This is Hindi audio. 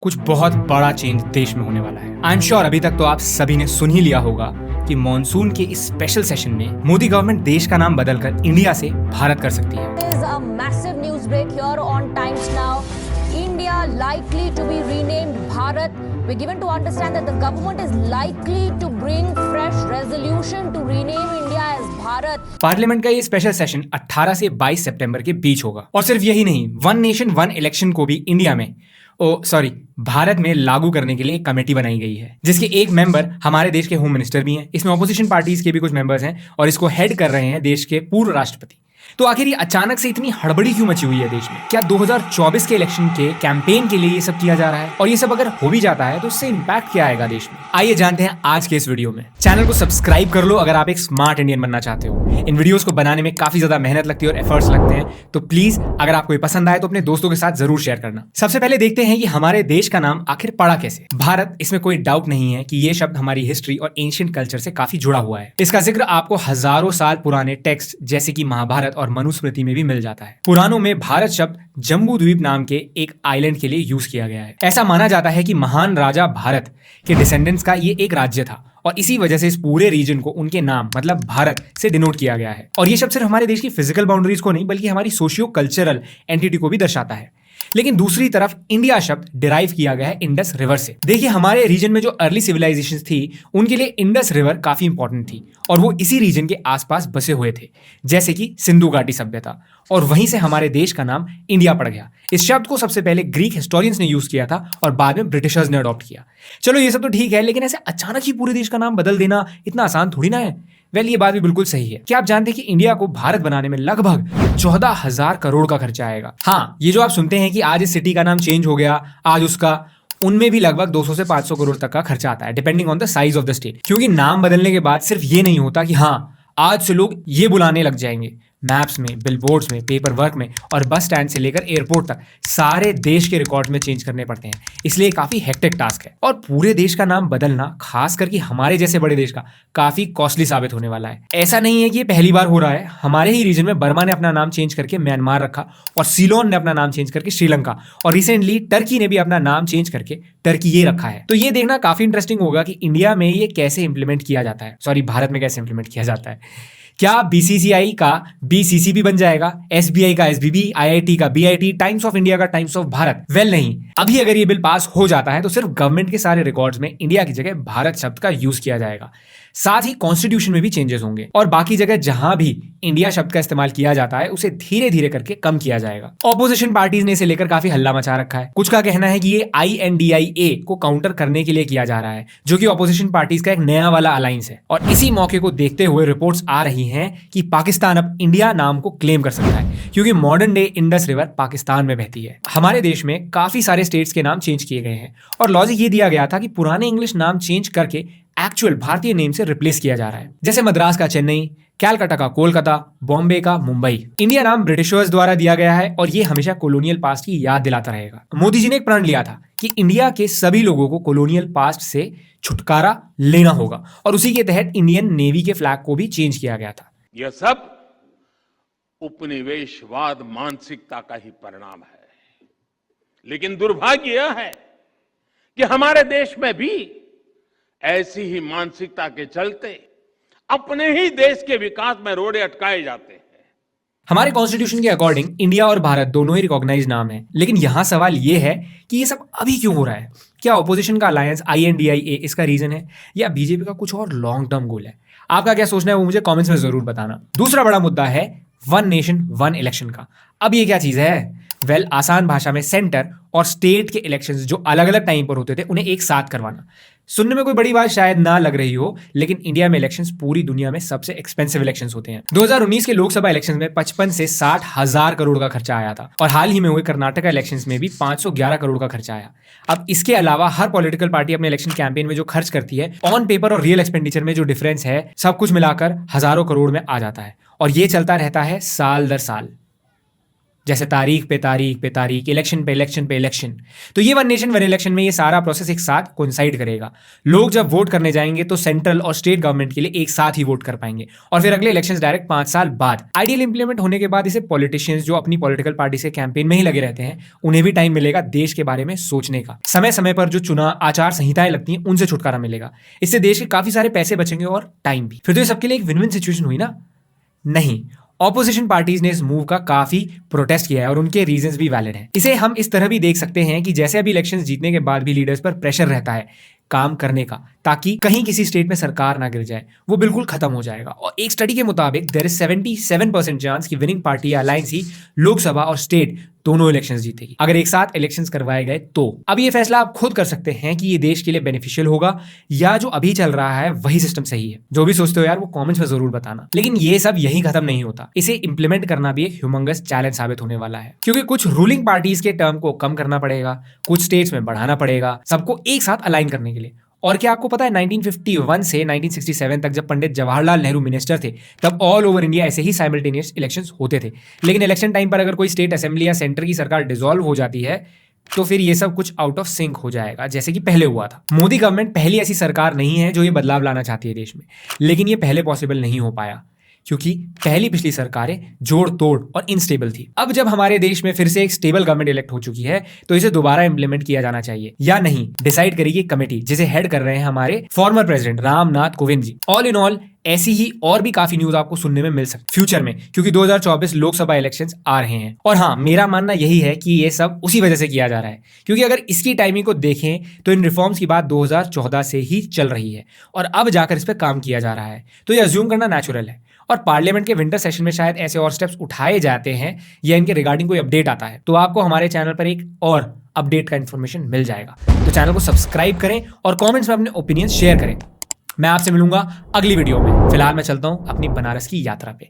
कुछ बहुत बड़ा चेंज देश में होने वाला है। आई एम श्योर अभी तक तो आप सभी ने सुन ही लिया होगा कि मॉनसून के इस स्पेशल सेशन में मोदी गवर्नमेंट देश का नाम बदलकर इंडिया से भारत कर सकती है। There is a massive news break here on Times Now. India likely to be renamed Bharat. We're given to understand that the government is likely to bring fresh resolution to rename India as Bharat. Parliament का ये स्पेशल सेशन 18 से 22 सितंबर के बीच होगा। और सिर्फ यही नहीं, वन नेशन वन इलेक्शन को भी इंडिया में भारत में लागू करने के लिए एक कमेटी बनाई गई है, जिसके एक मेंबर हमारे देश के होम मिनिस्टर भी हैं। इसमें ऑपोजिशन पार्टीज के भी कुछ मेंबर्स हैं और इसको हेड कर रहे हैं देश के पूर्व राष्ट्रपति। तो आखिर ये अचानक से इतनी हड़बड़ी क्यों मची हुई है देश में? क्या 2024 के इलेक्शन के कैंपेन के लिए ये सब किया जा रहा है? और ये सब अगर हो भी जाता है तो इससे इंपैक्ट क्या आएगा देश में? आइए जानते हैं आज के इस वीडियो में। चैनल को सब्सक्राइब कर लो अगर आप एक स्मार्ट इंडियन बनना चाहते हो। इन वीडियोस को बनाने में काफी ज्यादा मेहनत लगती है और एफर्ट्स लगते हैं, तो प्लीज अगर आपको ये पसंद आए तो अपने दोस्तों के साथ जरूर शेयर करना। सबसे पहले देखते हैं कि हमारे देश का नाम आखिर पड़ा कैसे। भारत, इसमें कोई डाउट नहीं है कि ये शब्द हमारी हिस्ट्री और एंशिएंट कल्चर से काफी जुड़ा हुआ है। इसका जिक्र आपको हजारों साल पुराने टेक्स्ट जैसे कि महाभारत और मनुस्मृति में भी मिल जाता है। पुराणों में भारत शब्द जम्बू द्वीप नाम के एक आइलैंड के लिए यूज किया गया है। ऐसा माना जाता है कि महान राजा भारत के डिसेंडेंट्स का ये एक राज्य था और इसी वजह से इस पूरे रीजन को उनके नाम मतलब भारत से डिनोट किया गया है। और ये शब्द सिर्फ हमारे देश की फिजिकल बाउंड्रीज को नहीं बल्कि हमारी सोशियो कल्चरल एंटिटी को भी दर्शाता है। लेकिन दूसरी तरफ इंडिया शब्द डिराइव किया गया है इंडस रिवर से। देखिए, हमारे रीजन में जो अर्ली सिविलाइजेशंस थी उनके लिए इंडस रिवर काफी इंपॉर्टेंट थी और वो इसी रीजन के आसपास बसे हुए थे, जैसे कि सिंधु घाटी सभ्यता, और वहीं से हमारे देश का नाम इंडिया पड़ गया। इस शब्द को सबसे पहले ग्रीक हिस्टोरियंस ने यूज किया था और बाद में ब्रिटिशर्स ने अडॉप्ट किया। चलो ये सब तो ठीक है, लेकिन ऐसे अचानक ही पूरे देश का नाम बदल देना इतना आसान थोड़ी ना है। ये बात भी बिल्कुल सही है। क्या आप जानते हैं कि इंडिया को भारत बनाने में लगभग 14,000 करोड़ का खर्चा आएगा? हाँ, ये जो आप सुनते हैं कि आज इस सिटी का नाम चेंज हो गया, आज उसका, उनमें भी लगभग 200 से 500 करोड़ तक का खर्चा आता है, depending on the size of the state. क्योंकि नाम बदलने के बाद सिर्फ ये नहीं होता कि हाँ आज से लोग ये बुलाने लग जाएंगे। मैप्स में, बिलबोर्ड्स में, पेपर वर्क में और बस स्टैंड से लेकर एयरपोर्ट तक सारे देश के रिकॉर्ड में चेंज करने पड़ते हैं। इसलिए काफी हेक्टिक टास्क है और पूरे देश का नाम बदलना, खास करके हमारे जैसे बड़े देश का, काफी कॉस्टली साबित होने वाला है। ऐसा नहीं है कि ये पहली बार हो रहा है। हमारे ही रीजन में बर्मा ने अपना नाम चेंज करके म्यांमार रखा और सीलोन ने अपना नाम चेंज करके श्रीलंका, और रिसेंटली टर्की ने भी अपना नाम चेंज करके टर्की ये रखा है। तो ये देखना काफी इंटरेस्टिंग होगा कि इंडिया में ये कैसे इंप्लीमेंट किया जाता है, भारत में कैसे इंप्लीमेंट किया जाता है। क्या बीसीसीआई का बीसीसीबी बन जाएगा, एसबीआई का एसबीबी, आईआईटी का बीआईटी, टाइम्स ऑफ इंडिया का टाइम्स ऑफ भारत? नहीं, अभी अगर ये बिल पास हो जाता है तो सिर्फ गवर्नमेंट के सारे रिकॉर्ड्स में इंडिया की जगह भारत शब्द का यूज किया जाएगा। साथ ही कॉन्स्टिट्यूशन में भी चेंजेस होंगे और बाकी जगह जहां भी इंडिया शब्द का इस्तेमाल किया जाता है उसे धीरे धीरे करके कम किया जाएगा। ऑपोजिशन पार्टीज ने इसे लेकर काफी हल्ला मचा रखा है। कुछ का कहना है कि ये INDIA को काउंटर करने के लिए किया जा रहा है, जो कि ऑपोजिशन पार्टीज का एक नया वाला अलायंस है। और इसी मौके को देखते हुए रिपोर्ट्स आ रही हैं कि पाकिस्तान अब इंडिया नाम को क्लेम कर सकता है, क्योंकि modern day Indus river Pakistan में बहती है। हमारे देश में काफी सारे स्टेट्स के नाम चेंज किए गए हैं और लॉजिक ये दिया गया था कि पुराने इंग्लिश नाम चेंज करके एक्चुअल भारतीय नेम से रिप्लेस किया जा रहा है। जैसे मद्रास का चेन्नई, कैलकाटा का कोलकाता, बॉम्बे का मुंबई। इंडिया नाम ब्रिटिशर्स द्वारा दिया गया है और ये हमेशा कॉलोनियल पास्ट की याद दिलाता रहेगा। मोदी जी ने एक प्रण लिया था कि इंडिया के सभी लोगों को कॉलोनियल पास्ट से छुटकारा लेना होगा और उसी के तहत इंडियन नेवी के फ्लैग को भी चेंज किया गया था। यह सब उपनिवेशवाद मानसिकता का ही परिणाम है। लेकिन दुर्भाग्य यह है कि हमारे देश में भी ऐसी ही मानसिकता के चलते अपने ही देश के विकास में रोड़े अटकाए जाते हैं। हमारे कॉन्स्टिट्यूशन के अकॉर्डिंग इंडिया और भारत दोनों ही रिकॉग्नाइज नाम है, लेकिन यहां सवाल यह है कि ये सब अभी क्यों हो रहा है? क्या ऑपोजिशन का अलायंस INDIA इसका रीजन है या बीजेपी का कुछ और लॉन्ग टर्म गोल है? आपका क्या सोचना है वो मुझे कमेंट्स में जरूर बताना। दूसरा बड़ा मुद्दा है वन नेशन वन इलेक्शन का। अब ये क्या चीज है? आसान भाषा में सेंटर और स्टेट के इलेक्शंस जो अलग अलग टाइम पर होते थे उन्हें एक साथ करवाना। सुनने में कोई बड़ी बात शायद ना लग रही हो, लेकिन इंडिया में इलेक्शंस पूरी दुनिया में सबसे एक्सपेंसिव इलेक्शंस होते हैं। 2019 के लोकसभा इलेक्शंस में 55 से 60 हजार करोड़ का खर्चा आया था और हाल ही में हुए कर्नाटक इलेक्शंस में भी 511 करोड़ का खर्चा आया। अब इसके अलावा हर पॉलिटिकल पार्टी अपने इलेक्शन कैंपेन में जो खर्च करती है, ऑन पेपर और रियल एक्सपेंडिचर में जो डिफरेंस है, सब कुछ मिलाकर हजारों करोड़ में आ जाता है और ये चलता रहता है साल दर साल। जैसे तारीख पे तारीख, इलेक्शन पे इलेक्शन। तो ये वन नेशन वन इलेक्शन में ये सारा प्रोसेस एक साथ कोइंसाइड करेगा। लोग जब वोट करने जाएंगे तो सेंट्रल और स्टेट गवर्नमेंट के लिए एक साथ ही वोट कर पाएंगे और फिर अगले इलेक्शंस डायरेक्ट 5 साल बाद। आइडियल इंप्लीमेंट होने के बाद इसे पॉलिटिशियंस जो अपनी पॉलिटिकल पार्टी से कैंपेन में ही लगे रहते हैं उन्हें भी टाइम मिलेगा देश के बारे में सोचने का। समय समय पर जो चुनाव आचार संहिताएं लगती हैं उनसे छुटकारा मिलेगा। इससे देश के काफी सारे पैसे बचेंगे और टाइम भी। फिर तो ये सबके लिए एक विन विन सिचुएशन हुई ना? नहीं, ऑपोजिशन पार्टीज ने इस मूव का काफी प्रोटेस्ट किया है और उनके रीजंस भी वैलिड हैं। इसे हम इस तरह भी देख सकते हैं कि जैसे अभी इलेक्शंस जीतने के बाद भी लीडर्स पर प्रेशर रहता है काम करने का ताकि कहीं किसी स्टेट में सरकार ना गिर जाए, वो बिल्कुल खत्म हो जाएगा। और एक स्टडी के मुताबिक देयर इज 77% चांस कि विनिंग पार्टी या अलायंस ही लोकसभा और स्टेट दोनों इलेक्शंस जीतेगी अगर एक साथ इलेक्शंस करवाए गए तो। अब ये फैसला आप खुद कर सकते हैं कि ये देश के लिए बेनिफिशियल होगा या जो अभी चल रहा है वही सिस्टम सही है। जो भी सोचते हो यार वो कमेंट्स में जरूर बताना। लेकिन ये सब यही खत्म नहीं होता, इसे इंप्लीमेंट करना भी एक ह्यूमंगस चैलेंज साबित होने वाला है क्योंकि कुछ रूलिंग पार्टीज के टर्म को कम करना पड़ेगा, कुछ स्टेट्स में बढ़ाना पड़ेगा, सबको एक साथ अलाइन करने के लिए। और क्या आपको पता है 1951 से 1967 तक जब पंडित जवाहरलाल नेहरू मिनिस्टर थे तब ऑल ओवर इंडिया ऐसे ही साइमल्टेनियस इलेक्शंस होते थे। लेकिन इलेक्शन टाइम पर अगर कोई स्टेट असेंबली या सेंटर की सरकार डिसॉल्व हो जाती है तो फिर ये सब कुछ आउट ऑफ सिंक हो जाएगा जैसे कि पहले हुआ था। मोदी गवर्नमेंट पहली ऐसी सरकार नहीं है जो ये बदलाव लाना चाहती है देश में, लेकिन ये पहले पॉसिबल नहीं हो पाया क्योंकि पहली पिछली सरकारें जोड़ तोड़ और इनस्टेबल थी। अब जब हमारे देश में फिर से एक स्टेबल गवर्नमेंट इलेक्ट हो चुकी है तो इसे दोबारा इंप्लीमेंट किया जाना चाहिए या नहीं, डिसाइड करेगी कमेटी जिसे हेड कर रहे हैं हमारे former president Ramnath Kovind ji. All in all ऐसी ही और भी काफी न्यूज आपको सुनने में मिल सकती फ्यूचर में क्योंकि 2024 लोकसभा इलेक्शंस आ रहे हैं। और हाँ, मेरा मानना यही है कि ये सब उसी वजह से किया जा रहा है क्योंकि अगर इसकी टाइमिंग को देखें तो इन रिफॉर्म्स की बात 2014 से ही चल रही है और अब जाकर इस पर काम किया जा रहा है। तो ये अज्यूम करना नेचुरल है और पार्लियामेंट के विंटर सेशन में शायद ऐसे और स्टेप्स उठाए जाते हैं या इनके रिगार्डिंग कोई अपडेट आता है तो आपको हमारे चैनल पर एक और अपडेट का इन्फॉर्मेशन मिल जाएगा। तो चैनल को सब्सक्राइब करें और कमेंट्स में अपने ओपिनियन शेयर करें। मैं आपसे मिलूंगा अगली वीडियो में। फिलहाल मैं चलता हूं अपनी बनारस की यात्रा पे।